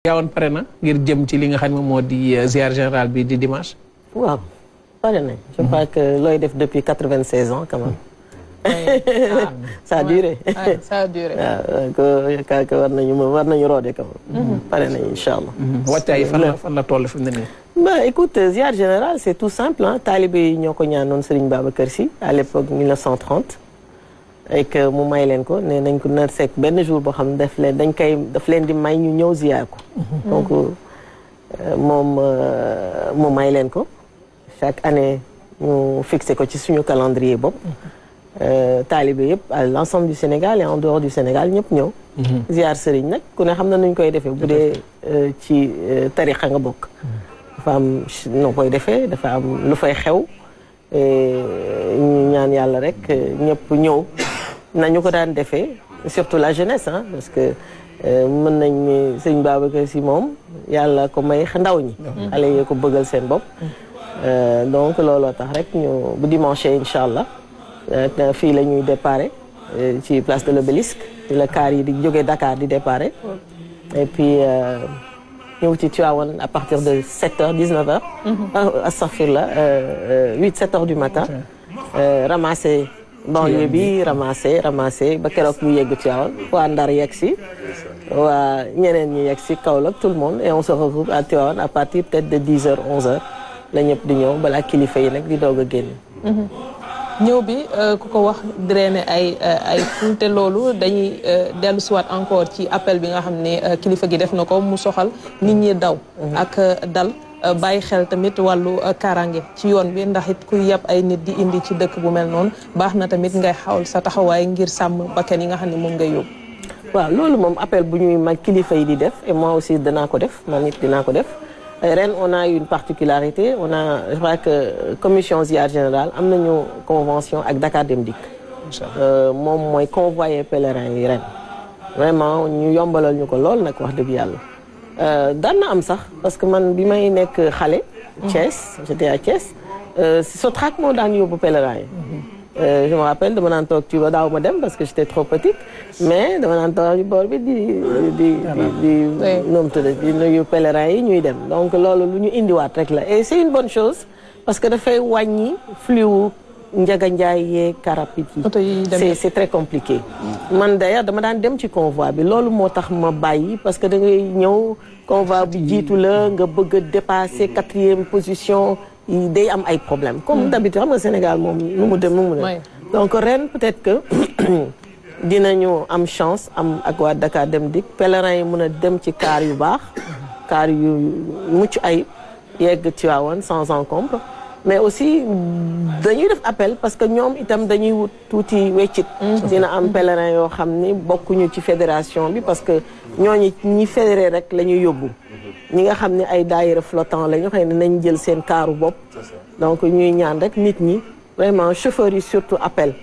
Tivaouane pare na ngir jëm ci li nga xam ne moo di ziar général bi di dimanche. waaw pare nañ. je crois que looy def depuis 96 ans quand même. ça a duré. ça a duré. waaw que war nañu roode quand même. pare nañ incha allah. wàccaay fan la toll fi mu ne nii. bah écoute ziar général c'est tout simple ah taalibe yi ñoo ko ñaanoon Serigne Babacar Sy à l'époque 1930. et que mu may leen ko ne nañ ko nar sekk benn jour boo xam ne daf leen di may ñu ñëw ziar ko. donc moom mu may leen ko chaque année ñu fixé ko ci suñu calendrier bopp. taalibe yëpp à l'ensemble du Sénégal et en dehors du Sénégal ñëpp ñëw. ziar Serigne nag ku ne xam na nuñ koy defee bu dee ci tarixa nga bokk. dafa am noo koy defee dafa am lu fay xew. ñu ñaan yàlla rek ñëpp ñëw nañu ko daan defee surtout la jeunesse ah parce que mën nañ ni sëñ Babacar Sy moom yàlla ko may ndaw ñi. xale yi ko bëggal seen bopp. donc looloo tax rek ñu bu dimanche incha allah fii la ñuy déparé ci place de l'Obélisque la car yi di jógee Dakar di déparé et puis ñëw ci Tivaouane à partir de 7h 19h. astaghfirullah 7h du matin. ramasser banlieue bi ramasser ba keroog ñu yegg Tivaouane waa Ndar yegg si. waa ñeneen ñi yegg si Kaolack tout le monde et on se retrouve à Tivaouane à partir peut-être de 10h 11h la ñëpp di ñëw balaa kilifa yi nag di doog a génn. ñëw bi ku ko wax drainer ay ful te loolu dañuy dellu siwaat encore ci appel bi nga xam ne kilifa gi def na ko mu soxal nit ñi daw ak dal bàyyi xel tamit wàllu kaaraange ci yoon bi ndax it kuy yàpp ay nit di indi ci dëkk bu mel noonu baax na tamit ngay xawal sa taxawaay ngir sàmm bakkan yi nga xam ne moom ngay yóbbu. waaw loolu moom appel bu ñuy mag kilifa yi di def et moi aussi danaa ko def man nit dinaa ko def. ren on a une particularité je crois que commission ziar général am nañu convention ak Dakar Dem Dikk. moom mooy convoyer pèlerins yi ren. vraiment ñu yombalal ñu ko lool nag wax dëgg yàlla. daan na am sax parce que man bi may nekk xale. Thiès j'étais à Thiès. Sotrac moo daan yóbbu pèlerins yi. je me rappelle dama naan toog ci ba daaw ma dem parce que j'étais trop petite mais dama naan toog ci boor bi di nuyu pèlerins yi ñuy dem donc loolu lu ñu indiwaat rek la et c'est une bonne chose parce que dafay wàññi flux njaga njaay yeeg karapit yi c'est très compliqué man d'ailleurs dama daan dem ci convoi bi loolu moo tax ma bàyyi parce que da ngay ñëw convoi bi jiitu la nga bëgg a dépasser 4e position day am ay problème comme d'habitude xam nga Sénégal moom nu mu dem donc ren peut-être que dinañu am chance am ak waa Dakar Dem Dikk pèlerins yi mën a dem ci car yu baax car yu mucc ay yegg Tivaouane sans encombre mais aussi dañuy def appel parce que ñoom itam dañuy wut tuuti weccit dina am pèlerins yoo xam ni bokkuñu ci fédération bi parce que ñooñu ñi fédéré rek la ñuy yóbbu ñi nga xam ne ay daayira flottant la ñu xëy ne nañ jël seen kaaru bopp donc ñuy ñaan rek nit ñi vraiment chauffeurs yi surtout appel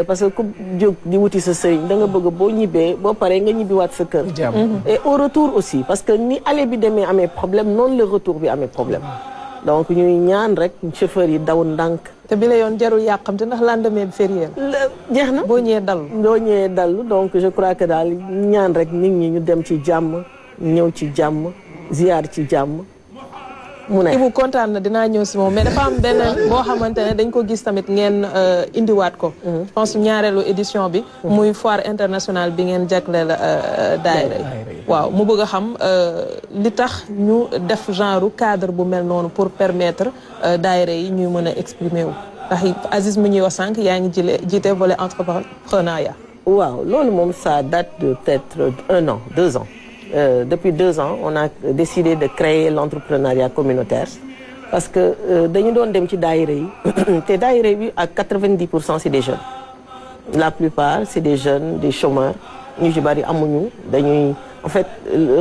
parce que ku jóg di wuti sa sëriñ da nga bëgg boo ñibbee boo paree nga ñibbiwaat sa kër et au retour aussi parce que ni aller bi demee amee problème noonu le retour bi amee problème donc ñuy ñaan rek chauffeurs yi daw ndànk te bi la yoon jarul yàqamte ndax lendemain bi férié jeex na boo ñëwee dallu donc je crois que daal ñaan rek nit ñi ñu dem ci jàmm ñëw ci jàmm ziar ci jàmm mu ne Ibou kontaan na dinaa ñëw si moom mais dafa am beneen boo xamante ne dañ ko gis tamit ngeen indiwaat ko je pense ñaareelu édition bi muy foire internationale bi ngeen jagleel daayira yi waaw mu bëgg a xam li tax ñu def genre cadre bu mel noonu pour permettre daayira yi ñuy mën a exprimer wu ndax Aziz mu ñuy wax sànq yaa ngi jiite volet entrepreneuriat waaw loolu moom ça date de peut-être 1 an 2 ans depuis 2 ans on a décidé de créer l'entrepreneuriat communautaire parce que dañu doon dem ci daayira yi te daayira bi ak 90% c'est des jeunes la plupart c'est des jeunes des chômeurs ñu ci bari amuñu dañuy en fait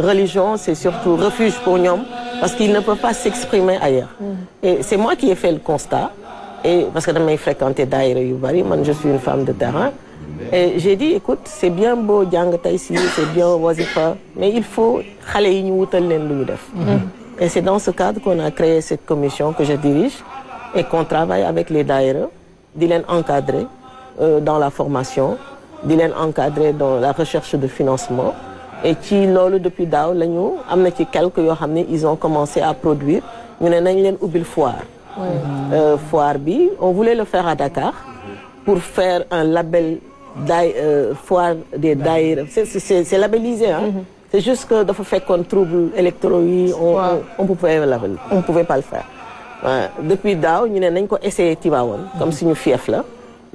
religion c'est surtout refuge pour ñoom parce qu'ils ne peuvent pas s'exprimer ailleurs et c'est moi qui ai fait le constat et parce que damay fréquenter daayira yu bari man je suis une femme de terrain et j'ai dit écoute c'est bien beau jàng tey si c'est bien wasifa mais il faut xale yi ñu wutal leen lu ñu def et c'est dans ce cadre qu'on a créé cette commission que je dirige et qu'on travaille avec les daayira di leen encadrer dans la formation di leen encadrer dans la recherche de financement et ci loolu depuis daaw la ñu am na ci quelques yoo xam ne ils ont commencé à produire ñu ne nañ leen ubbil foire. Foire bi on voulait le faire à Dakar pour faire un label foire des daïra c'est labellisé hein. C'est juste que dafa fekkoon trouble électoraux yi on pouvait pas le faire. Depuis daaw ñu ne nañ ko essayer Tivaouane comme suñu fief la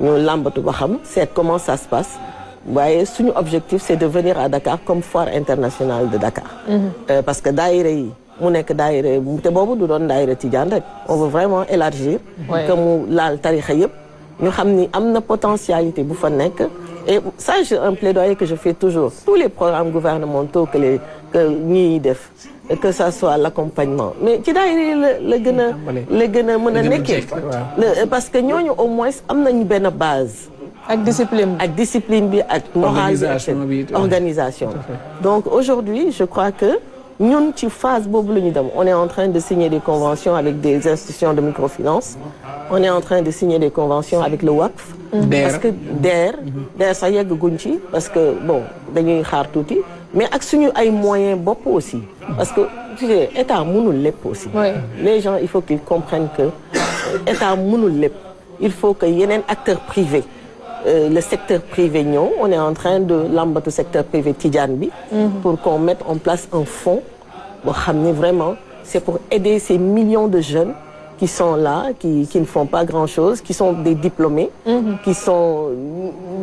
ñu làmbatu ba xam c'est comment ça se passe waaye suñu objectif c'est de venir à Dakar comme foire internationale de Dakar. Parce que daïra yi mu nekk daïra te boobu du doon daïra Tidiane rek on veut vraiment élargir. que mu laal tarixa yëpp ñu xam ni am na potentialité bu fa nekk. Et ça, c'est un plaidoyer que je fais toujours. Tous les programmes gouvernementaux que ñii def, que ça soit l'accompagnement. Mais ci daayira la gën a mën a nekkee. Parce que ñooñu au moins am nañu benn base. Ak discipline bi ak morale bi organisation. Donc aujourd'hui, je crois que ñun ci phase boobu la ñu dem. On est en train de signer des conventions avec des institutions de microfinance. On est en train de signer des conventions avec le WACF. Parce que DER sax yegg guñ ci parce que bon dañuy xaar tuuti mais ak suñu ay moyens bopp aussi parce que tu sais état mënul lépp aussi. Les gens il faut qu'ils comprennent que état mënul lépp il faut que yeneen acteurs privés le secteur privé ñëw on est en train de lambatu secteur privé Tidiane bi pour qu'on mette en place un fonds boo xam ne vraiment c'est pour aider ces millions de jeunes qui sont là, qui ne font pas grand-chose, qui sont des diplômés, qui sont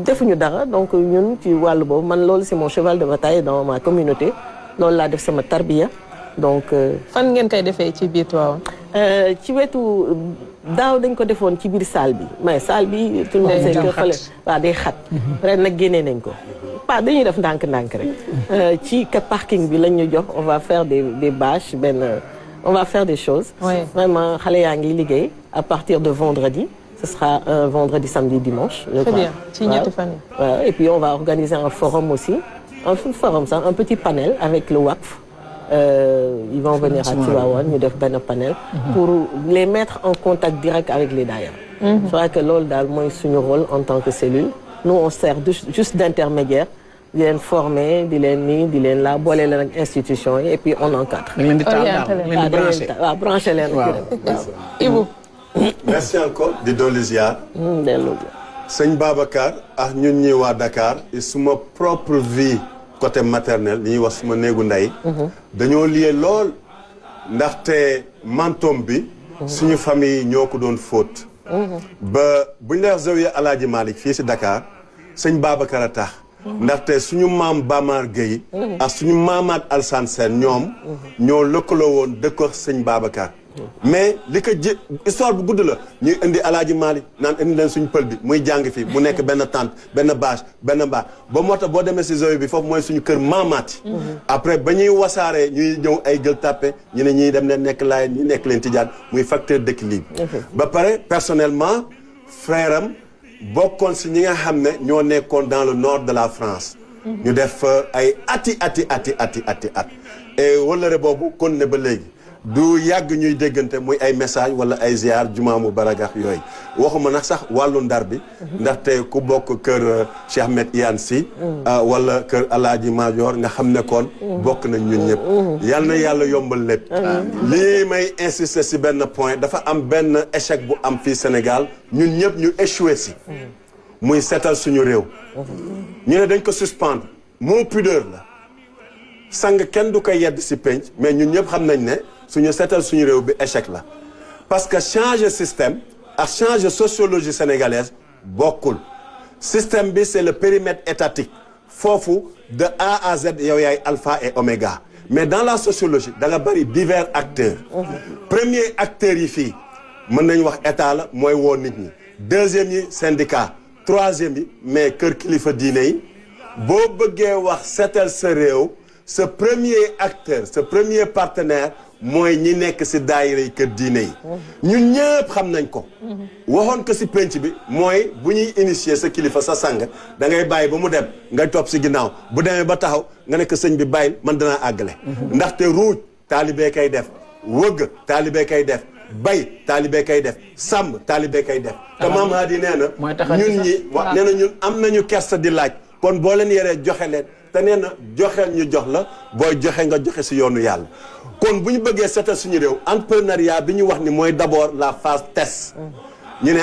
defuñu dara donc ñun ci wàllu boobu man loolu c'est mon cheval de bataille dans ma communauté loolu laa def sama tarbiya donc. fan ngeen koy defee ci biir Tivaouane. ci wetu daaw dañ ko defoon ci biir salle bi mais salle bi. tout le monde sait que fële waaw day xat. ren nag génnee nañ ko. pas dañuy def ndànk-ndànk rek. ci parking bi lañ ñu jox on va faire des bâches on va faire des choses. Vraiment, xale yaa ngi liggéey à partir de vendredi. Ce sera un vendredi, samedi, dimanche. Très bien. Ci ñetti fan. Et puis on va organiser un forum aussi. Un forum, ça, un petit panel avec le WACF. Ils vont venir à Tivaouane, ñu def benn panel. Pour les mettre en contact direct avec les daïra. Je crois que loolu daal mooy suñu rôle en tant que cellule. Nous on sert juste d'intermédiaire. di leen former di leen nii di leen la boole leen ak institution yi et puis on encadre. da leen di taal waaw branché leen. Ibou. merci encore di dolli ziar. sëñ Babacar ak ñun ñi waa Dakar et suma propre vie côté maternel li ñuy wax suma néegu ndey. dañoo lié lool ndaxte mantom bi. suñu famille ñoo ko doon fóot. ba buñ la wax Zawiya Alaaji Malick fii si Dakar sëñ Babacar a tax. ndaxte suñu maam Bamar Gueye ak suñu maamaat Alsane Sène ñoom ñoo lëkkaloo woon dëkk sëñ Babacar mais li ko histoire bu gudd la ñuy indi Alaaji Malick naan indi leen suñu pël bi muy jàng fii mu nekk benn tente benn bâche benn baax ba moo tax boo demee si zoe bi foofu mooy suñu kër maamaati après ba ñuy wasaaree ñuy ñëw ay Gueule Tapée ñu ne ñiy dem leen nekk Layène ñi nekk leen Tidiane muy facteur d'équilibre ba pare personnellement frère am bokkoon si ñi nga xam ne ñoo nekkoon dans le nord de la France. ñu def ay at et wëllëre boobu kon ne ba léegi du yàgg ñuy déggante muy ay message wala ay ziar jumaamu baragax yooyu waxuma nag sax wàllu ndar bi ndaxte ku bokk kër Cheikh Ahmed Iyane Sy wala kër Alaaji Maajoor nga xam ne kon bokk nañ ñun ñëpp yal na yàlla yombal lépp lii may insister si benn point dafa am benn échec bu am fii Sénégal ñun ñëpp ñu échoué si muy seetal suñu réew ñu ne dañ ko suspendre moo pudeur la sang kenn du ko yedd si penc mais ñun ñëpp xam nañ ne suñu seetal suñu réew bi échec la parce que changer système ak changer sociologie sénégalaise bokkul système bi c'est le périmètre étatique foofu de A à Z yow yaay alpha et oméga mais dans la sociologie da nga bëri divers acteurs premier acteurs yi fii mën nañu wax état la mooy woo nit ñi deuxième yi syndicat troisième yi mais kër kilifa diine yi boo bëggee wax seetal sa réew ce premier acteur ce premier partenaire mooy ñi nekk ci daayira yi kër diine yi ñun ñëpp xam nañ ko waxoon ko ci penc bi mooy bu ñuy initier sa kilifa sa sang da ngay bàyyi ba mu dem nga topp ci ginnaaw bu demee ba taxaw nga nekk sëñ bi bàyyil man danaa àggale ndaxte ruuj taalibee kay def wëgg taalibee kay def bay taalibee kay def sàmm taalibee kay def te maam Hadi nee na ñun ñi nee na ñun am nañu kersa di laaj kon boo leen yeree joxe leen te nee na joxeel ñu jox la booy joxe nga joxe si yoonu yàlla kon bu ñu bëggee seetal suñu réew entrepreneuriat bi ñu wax ni mooy d'abord la phase test ñu ne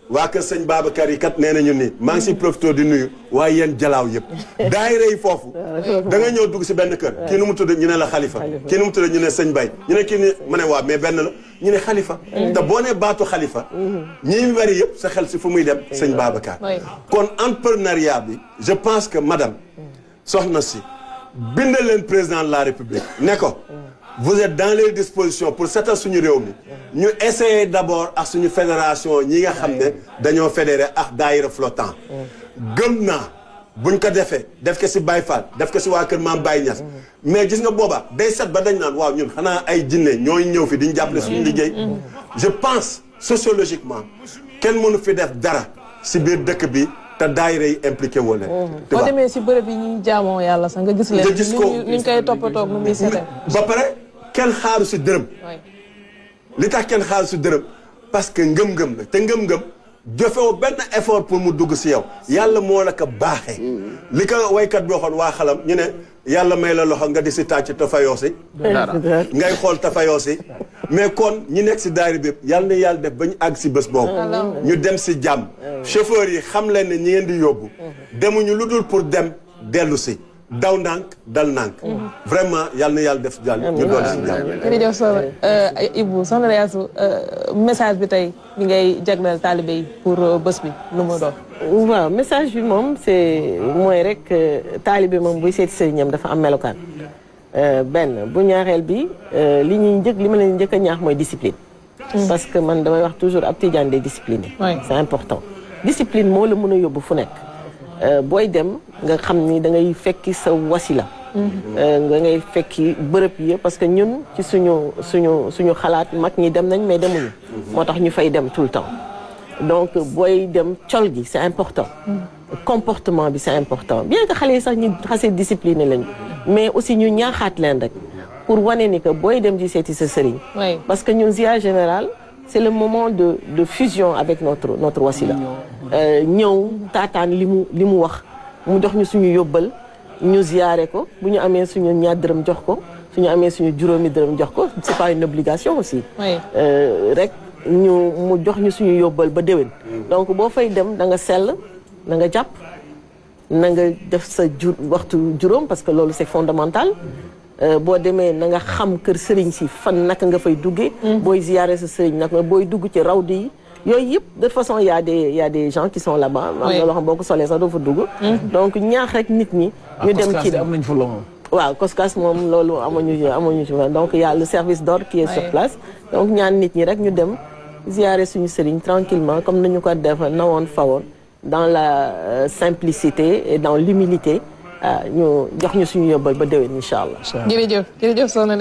waa kër sëñ Babacar yi kat nee nañu ni maa ngi si profité di nuyu waaye yéen jalaaw yëpp daayira yi foofu da nga ñëw dugg si benn kër kii nu mu tudd ñu ne la xalifa kii nu mu tudd ñu ne sëñ Bay ñu ne kii ni ma ne waa mais benn la ñu ne xalifa te boo nee baatu xalifa ñii wari yëpp sa xel si fu muy dem sëñ Babacar kon entrepreneuriat bi je pense que madame soxna si bind leen président de la République ne ko vous êtes dans les dispositions pour seetal suñu réew mi ñu essayer d'abord ak suñu fédération ñi nga xam ne dañoo fédéré ak daayira flottant gëm naa buñ ko defee def ko si Baye Fall def ko si waa kër Maam Baye Niass mais gis nga booba day set ba dañ naan waaw ñun xanaa ay jinne ñooy ñëw fi di ñu jàppale suñu liggéey je pense sociologiquement kenn mënu fi def dara si biir dëkk bi te daayira yi impliqué woo leen. boo demee si bërëb yi ñuy jaamoo yàlla sax nga gis leen. nga gis ko ni ñu koy toppatoo nu muy setee. ba pare kenn xaaru si dërëm. li tax kenn xaaru si dërëm parce que ngëm-ngëm la te ngëm-ngëm jofewoo benn effort pour mu dugg si yow yàlla moo la ko baaxee. li ko waykat bi waxoon waa xalam ñu ne yàlla may la loxo nga di si tàcc te fayoo si. ngay xool te fayoo si. mais kon ñi nekk si daayira bi yàlla na yàlla def ba ñu àgg si bés boobu. ñu dem si jàmm. chauffeur yi xam leen ne ñi ngeen di yóbbu. demuñu lu dul pour dem dellu si. daw ndànk dal ndànk. vraiment yàlla na yàlla def jàll ñu doon si jàmm. jërëjëf soxna Ibou soxna Yaasu message bi tey bi ngay jagleel taalibe yi pour bés bi nu mu doon. waaw message bi moom c'est mooy rek taalibe moom buy seeti sëriñam dafa am melokaan. benn bu ñaareel bi li ma leen njëkk a ñaax mooy discipline. parce que man damay wax toujours ab tijaan day discipliné. c'est important. discipline moo la mën a yóbbu fu nekk. booy dem nga xam ni da ngay fekki sa wasila. nga ngay fekki bërëb yi parce que ñun ci suñu xalaat mag ñi dem nañ mais demuñu. moo tax ñu fay dem tout le temps. donc booy dem col gi c'est important. comportement bi c'est important bien que xale yi sax ñu xasee discipliné lañu. mais aussi ñu ñaaxaat leen rek pour wane ni que booy dem di seeti sa sëriñ. parce que ñun ziar général c'est le moment de fusion avec notre wasila. ñëw taataan li mu wax mu jox ñu suñu yóbbal ñu ziyaare ko bu ñu amee suñu ñaar dërëm jox ko suñu amee suñu juróomi dërëm jox ko c'est pas une obligation aussi. rek mu jox ñu suñu yóbbal ba déwén. donc boo fay dem da nga sell na nga jàpp na nga def sa waxtu juróom parce que loolu c'est fondamental. boo demee na nga xam kër sëriñ si fan naka nga fay duggee. booy ziyaare sa sëriñ naka booy dugg ci rawdi yi. yooyu yëpp de toute façon y a des gens qui sont là-bas. am na loo xam boo ko solee sax doo fa dugg. donc ñaax rek nit ñi. ñu dem ci am nañ fa lool. waaw koskas moom loolu amuñu ci donc y a le service d'ordre qui est sur place. donc ñaan nit ñi rek ñu dem ziyaare suñu sëriñ tranquillement comme nañu ko def nawoon fawoon dans la simplicité et dans l'humilité ñu jox ñu suñu yóbbal ba déwén incha allah. jërëjëf soxna